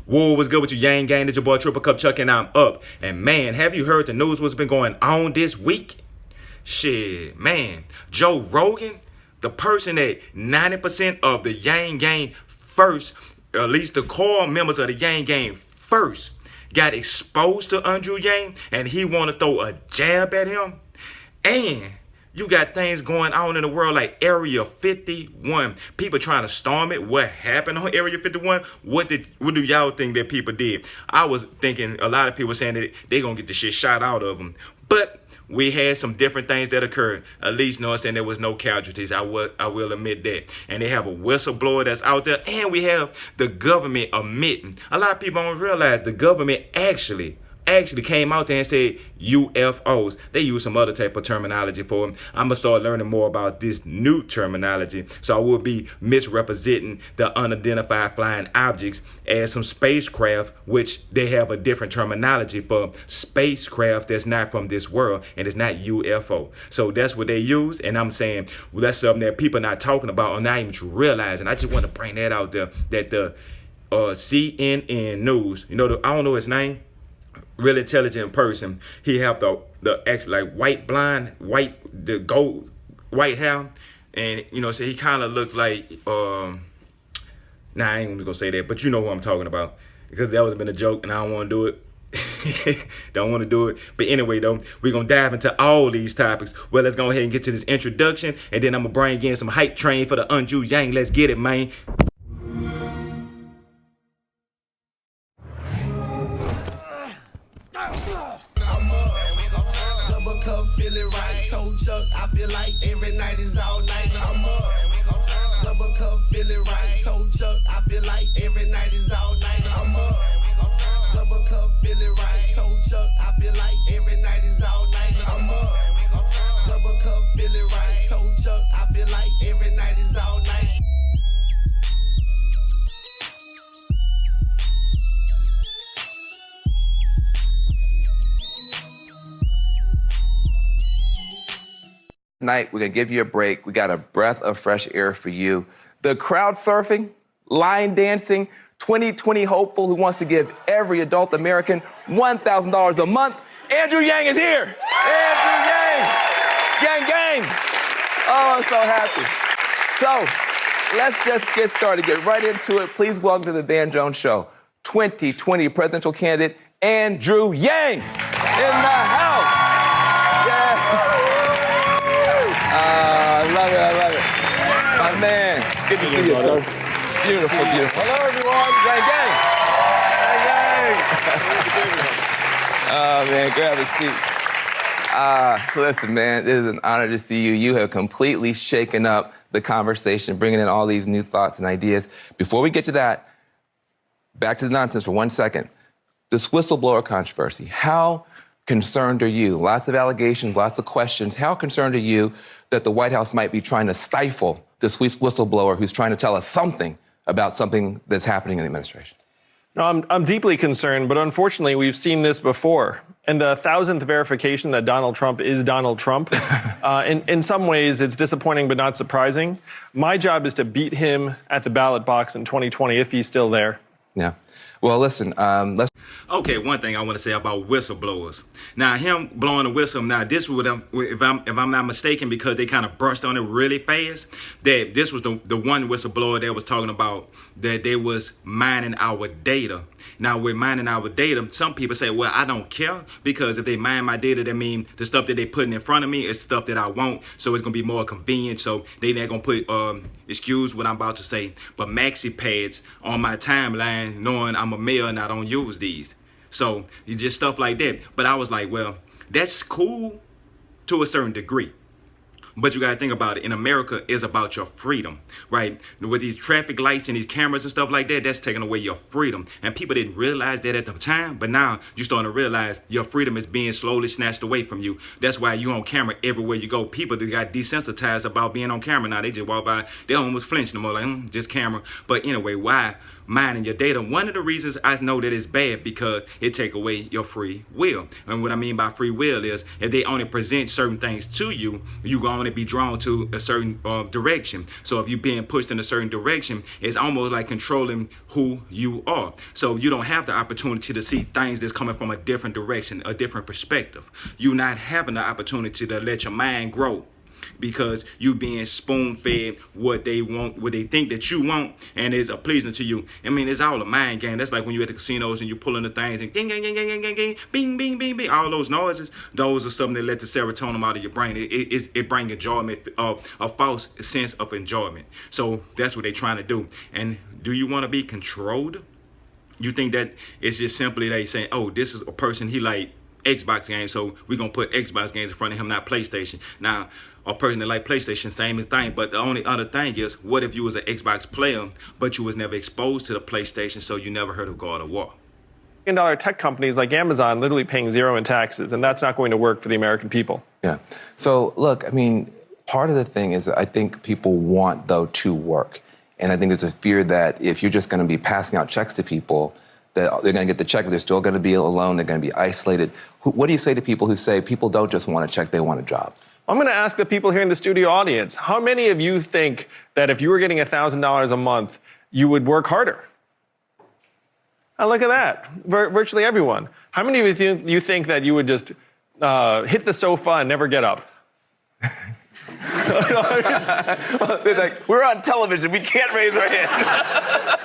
Whoa, what's good with you, Yang Gang? It's your boy Triple Cup Chuck, and I'm up. And man, have you heard the news? What's been going on this week? Shit, man. Joe Rogan, the person that 90% of the Yang Gang first, at least the core members of the Yang Gang first, got exposed to Andrew Yang, and he want to throw a jab at him. And you got things going on in the world like Area 51. People trying to storm it. What happened on Area 51? What do y'all think that people did? I was thinking a lot of people saying that they gonna get the shit shot out of them. But we had some different things that occurred. At least, no, I'm saying there was no casualties. I will admit that. And they have a whistleblower that's out there. And we have the government admitting. A lot of people don't realize the government actually came out there and said UFOs. They use some other type of terminology for them. I'm going to start learning more about this new terminology. So I will be misrepresenting the unidentified flying objects as some spacecraft, which they have a different terminology for spacecraft that's not from this world, and it's not UFO. So that's what they use, and I'm saying, well, that's something that people are not talking about or not even realizing. I just want to bring that out there, that the CNN News, I don't know his name, real intelligent person. He have the actually like the gold white hair, and so he kind of looked like I ain't gonna say that, but you know who I'm talking about, because that would have been a joke, and I don't want to do it. Don't want to do it. But anyway, though, we're gonna dive into all these topics. Well, let's go ahead and get to this introduction, and then I'm gonna bring in some hype train for the Andrew Yang. Let's get it, man. Feeling right, told Chuck, I feel like every night is all night. I'm up, double cup, feeling right, told Chuck, I feel like every night is all night. I'm up, double cup, feeling right, told Chuck, I feel like every night is all night. I'm up, double cup, feeling right, told Chuck, I feel like every night is all night. Tonight, we're going to give you a break. We got a breath of fresh air for you. The crowd surfing, line dancing, 2020 hopeful who wants to give every adult American $1,000 a month. Andrew Yang is here. Andrew Yang. Gang, gang. Oh, I'm so happy. So let's just get started. Get right into it. Please welcome to the Dan Jones Show, 2020 presidential candidate Andrew Yang in the house. I love it. My man. Good to see you, sir. Beautiful. Hello, everyone. Gang. Oh, man, grab a seat. Listen, man, it is an honor to see you. You have completely shaken up the conversation, bringing in all these new thoughts and ideas. Before we get to that, back to the nonsense for 1 second. This whistleblower controversy, how concerned are you? Lots of allegations, lots of questions. How concerned are you that the White House might be trying to stifle this whistleblower who's trying to tell us something about something that's happening in the administration? No, I'm deeply concerned, but unfortunately, we've seen this before. And the 1,000th verification that Donald Trump is Donald Trump, in some ways, it's disappointing but not surprising. My job is to beat him at the ballot box in 2020 if he's still there. Yeah. Well, listen, let's... Okay, one thing I want to say about whistleblowers. Now, him blowing the whistle, now this would, if I'm not mistaken, because they kind of brushed on it really fast, that this was the one whistleblower that was talking about that they was mining our data. Now, with mining our data, some people say, well, I don't care, because if they mine my data, that means the stuff that they putting in front of me is stuff that I want, so it's going to be more convenient, so they not going to put, excuse what I'm about to say, but maxi pads on my timeline, knowing I'm a male and I don't use these. So it's just stuff like that. But I was like, well, that's cool to a certain degree. But you got to think about it. In America, it's about your freedom, right? With these traffic lights and these cameras and stuff like that, that's taking away your freedom. And people didn't realize that at the time. But now you're starting to realize your freedom is being slowly snatched away from you. That's why you're on camera everywhere you go. People that got desensitized about being on camera now. They just walk by. They almost flinch no more, like, just camera. But anyway, why mining your data. One of the reasons I know that it's bad because it take away your free will. And what I mean by free will is if they only present certain things to you, you can only be drawn to a certain direction. So if you're being pushed in a certain direction, it's almost like controlling who you are. So you don't have the opportunity to see things that's coming from a different direction, a different perspective. You're not having the opportunity to let your mind grow, because you being spoon-fed what they want, what they think that you want, and is pleasing to you. I mean, it's all a mind game. That's like when you're at the casinos and you're pulling the things and gang, gang, gang, gang, gang, gang, gang, bing, bing, bing, bing, all those noises. Those are something that let the serotonin out of your brain. It brings enjoyment, a false sense of enjoyment. So that's what they're trying to do. And do you want to be controlled? You think that it's just simply they saying, oh, this is a person, he like Xbox games, so we're going to put Xbox games in front of him, not PlayStation. Now, a person that like PlayStation, same thing, but the only other thing is, what if you was an Xbox player, but you was never exposed to the PlayStation, so you never heard of God of War? Dollar tech companies like Amazon literally paying zero in taxes, and that's not going to work for the American people. Yeah. So, look, I mean, part of the thing is I think people want, though, to work. And I think there's a fear that if you're just going to be passing out checks to people, that they're going to get the check, but they're still going to be alone, they're going to be isolated. What do you say to people who say people don't just want a check, they want a job? I'm going to ask the people here in the studio audience, how many of you think that if you were getting $1,000 a month, you would work harder? Oh, look at that. Virtually everyone. How many of you think that you would just hit the sofa and never get up? They're like, we're on television, we can't raise our hand.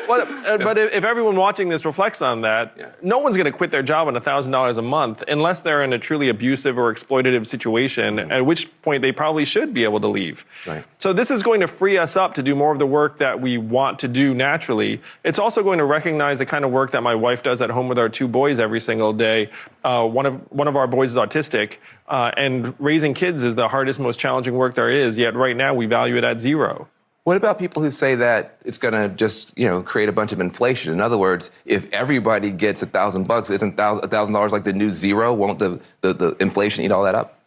But if everyone watching this reflects on that, no one's going to quit their job on $1,000 a month unless they're in a truly abusive or exploitative situation, at which point they probably should be able to leave. Right. So this is going to free us up to do more of the work that we want to do naturally. It's also going to recognize the kind of work that my wife does at home with our 2 boys every single day. One of our boys is autistic, and raising kids is the hardest, most challenging work there is, yet right now we value it at 0. What about people who say that it's going to just, create a bunch of inflation? In other words, if everybody gets $1,000, isn't $1,000 like the new 0? Won't the inflation eat all that up?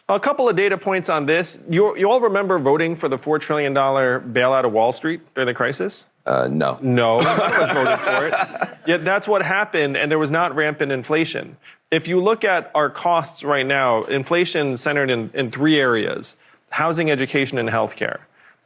A couple of data points on this. You all remember voting for the $4 trillion bailout of Wall Street during the crisis? No. No, none of us voted for it. Yet that's what happened, and there was not rampant inflation. If you look at our costs right now, inflation centered in 3 areas: housing, education, and healthcare.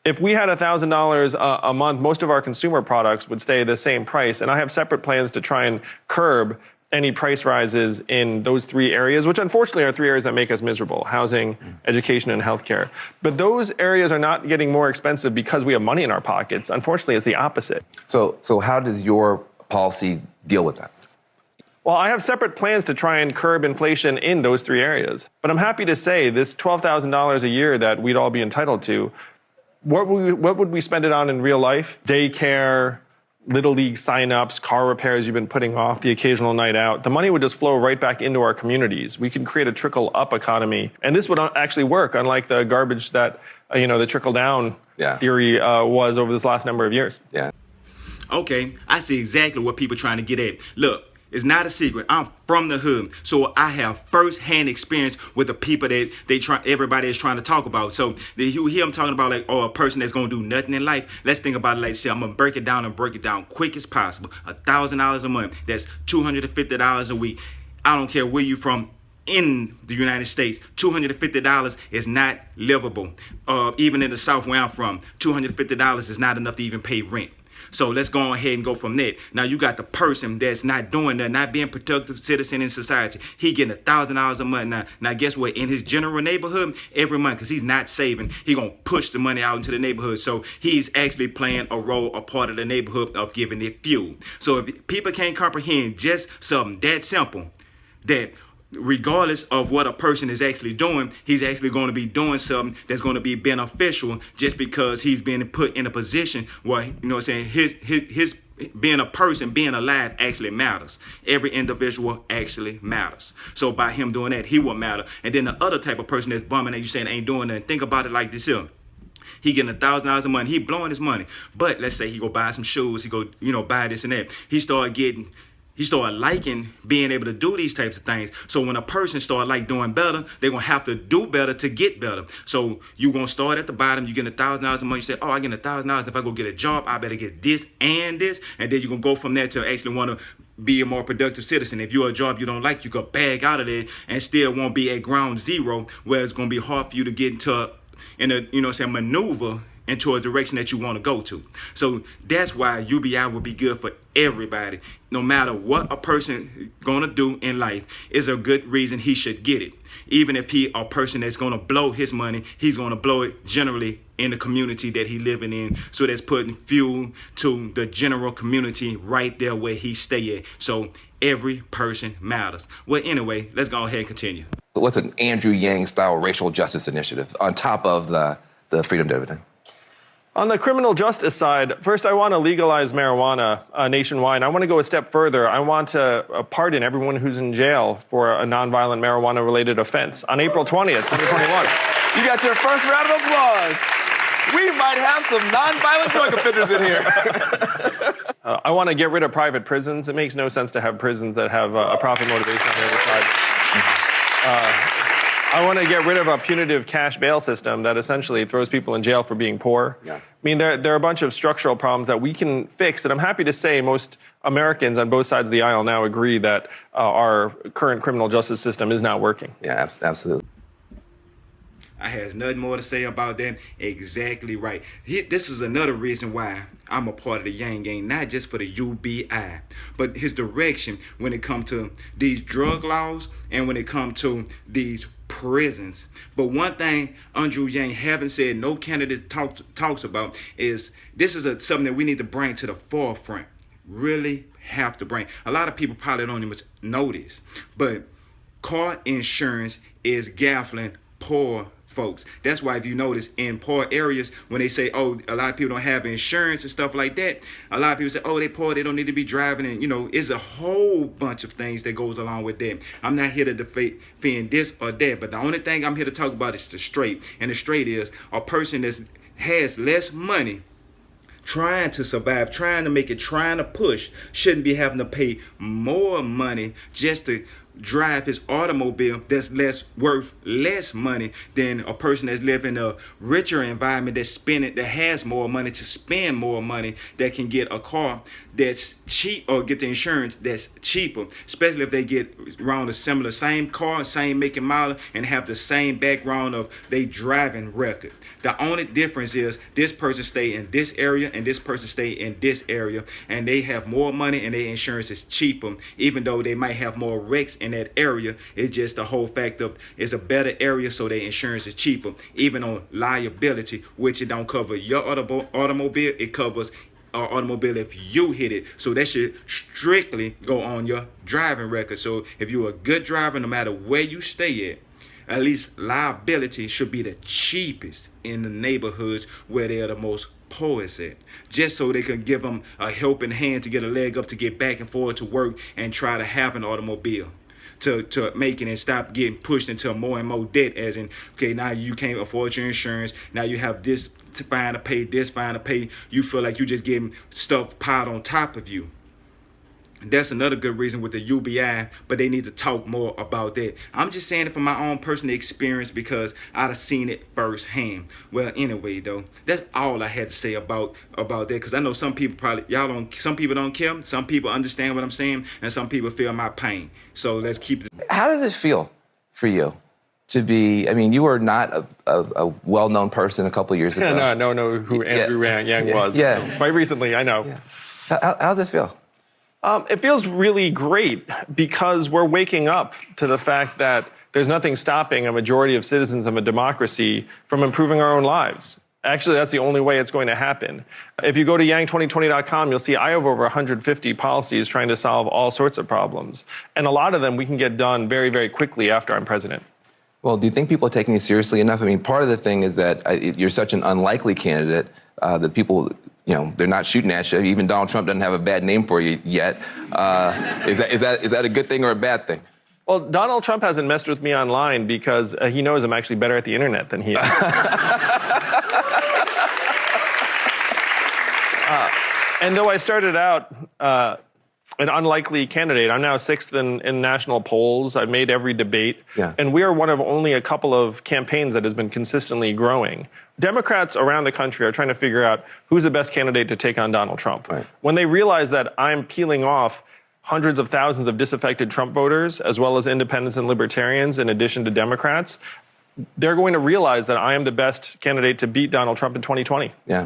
If we had $1,000 a month, most of our consumer products would stay the same price. And I have separate plans to try and curb any price rises in those 3 areas, which unfortunately are 3 areas that make us miserable: housing, education, and healthcare. But those areas are not getting more expensive because we have money in our pockets. Unfortunately, it's the opposite. So how does your policy deal with that? Well, I have separate plans to try and curb inflation in those 3 areas. But I'm happy to say this $12,000 a year that we'd all be entitled to, what would we spend it on in real life? Daycare, Little League signups, car repairs you've been putting off, the occasional night out. The money would just flow right back into our communities. We can create a trickle-up economy. And this would actually work, unlike the garbage that, the trickle-down theory was over this last number of years. Yeah. Okay, I see exactly what people are trying to get at. Look, it's not a secret. I'm from the hood, so I have first-hand experience with the people that everybody is trying to talk about. So you hear them talking about a person that's gonna do nothing in life. Let's think about it like, say, I'm gonna break it down quick as possible. $1,000 a month. That's $250 a week. I don't care where you're from in the United States. $250 is not livable. Even in the South where I'm from, $250 is not enough to even pay rent. So let's go ahead and go from there. Now you got the person that's not doing that, not being a productive citizen in society. He getting $1,000 a month. Now guess what? In his general neighborhood, every month, because he's not saving, he gonna push the money out into the neighborhood. So he's actually playing a role, a part of the neighborhood of giving it fuel. So if people can't comprehend just something that simple, that regardless of what a person is actually doing, he's actually going to be doing something that's going to be beneficial just because he's being put in a position where, his being a person, being alive actually matters. Every individual actually matters. So by him doing that, he will matter. And then the other type of person that's bumming and you saying ain't doing nothing, think about it like this here. He getting $1,000 a month. He blowing his money. But let's say he go buy some shoes. He go, buy this and that. He start getting He started liking being able to do these types of things. So when a person start like doing better, they're gonna have to do better to get better. So you're gonna start at the bottom, you get $1,000 a month, you say, oh, I get $1,000. If I go get a job, I better get this and this. And then you're gonna go from there to actually wanna be a more productive citizen. If you're a job you don't like, you could bag out of there and still won't be at ground zero, where it's gonna be hard for you to get into maneuver into a direction that you want to go to. So that's why UBI will be good for everybody. No matter what a person gonna do in life, is a good reason he should get it. Even if he a person that's gonna blow his money, he's gonna blow it generally in the community that he living in. So that's putting fuel to the general community right there where he stay at. So every person matters. Well, anyway, let's go ahead and continue. What's an Andrew Yang style racial justice initiative on top of the freedom dividend? On the criminal justice side, first I want to legalize marijuana nationwide. I want to go a step further. I want to pardon everyone who's in jail for a nonviolent marijuana-related offense on April 20th, 2021. You got your first round of applause. We might have some nonviolent drug offenders in here. I want to get rid of private prisons. It makes no sense to have prisons that have a profit motivation on the other side. I want to get rid of a punitive cash bail system that essentially throws people in jail for being poor. Yeah. I mean, there are a bunch of structural problems that we can fix, and I'm happy to say most Americans on both sides of the aisle now agree that our current criminal justice system is not working. Yeah, absolutely. I has nothing more to say about that. Exactly right. This is another reason why I'm a part of the Yang Gang, not just for the UBI, but his direction when it comes to these drug laws and when it comes to these prisons. But one thing Andrew Yang haven't said, no candidate talks about, is this is something that we need to bring to the forefront. Really have to bring. A lot of people probably don't even know this, but car insurance is gambling poor folks. That's why if you notice in poor areas, when they say, oh, a lot of people don't have insurance and stuff like that, a lot of people say, oh, they poor, they don't need to be driving. And, it's a whole bunch of things that goes along with that. I'm not here to defend this or that, but the only thing I'm here to talk about is the straight. And the straight is a person that has less money, trying to survive, trying to make it, trying to push, shouldn't be having to pay more money just to drive his automobile that's worth less money than a person that's living in a richer environment that has more money to spend more money, that can get a car that's cheap or get the insurance that's cheaper, especially if they get around a similar same car, same make and model, and have the same background of they driving record. The only difference is this person stay in this area and this person stay in this area, and they have more money and their insurance is cheaper, even though they might have more wrecks in that area. It's just the whole fact of it's a better area, so their insurance is cheaper. Even on liability, which it don't cover your automobile, it covers automobile if you hit it. So that should strictly go on your driving record. So if you're a good driver, no matter where you stay at least liability should be the cheapest in the neighborhoods where they're the most poorest at, just so they can give them a helping hand to get a leg up to get back and forth to work and try to have an automobile to make it and stop getting pushed into more and more debt, as in, okay, now you can't afford your insurance, now you have this fine to pay, this fine to pay, you feel like you just getting stuff piled on top of you. That's another good reason with the UBI, but they need to talk more about that. I'm just saying it from my own personal experience because I've seen it firsthand. Well, anyway, though, that's all I had to say about that, because I know some people some people don't care, some people understand what I'm saying, and some people feel my pain. So let's keep it. How does it feel for you to be, you were not a well-known person a couple of years ago. No, I know who Andrew Yang was. Yeah. Quite recently, I know. Yeah. How does it feel? It feels really great because we're waking up to the fact that there's nothing stopping a majority of citizens of a democracy from improving our own lives. Actually, that's the only way it's going to happen. If you go to yang2020.com, you'll see I have over 150 policies trying to solve all sorts of problems. And a lot of them we can get done very, very quickly after I'm president. Well, do you think people are taking you seriously enough? Part of the thing is that you're such an unlikely candidate that people, they're not shooting at you. Even Donald Trump doesn't have a bad name for you yet. Is that a good thing or a bad thing? Well, Donald Trump hasn't messed with me online because he knows I'm actually better at the internet than he is. And though I started out an unlikely candidate. I'm now sixth in national polls. I've made every debate. Yeah. And we are one of only a couple of campaigns that has been consistently growing. Democrats around the country are trying to figure out who's the best candidate to take on Donald Trump. Right. When they realize that I'm peeling off hundreds of thousands of disaffected Trump voters, as well as independents and libertarians, in addition to Democrats, they're going to realize that I am the best candidate to beat Donald Trump in 2020. Yeah.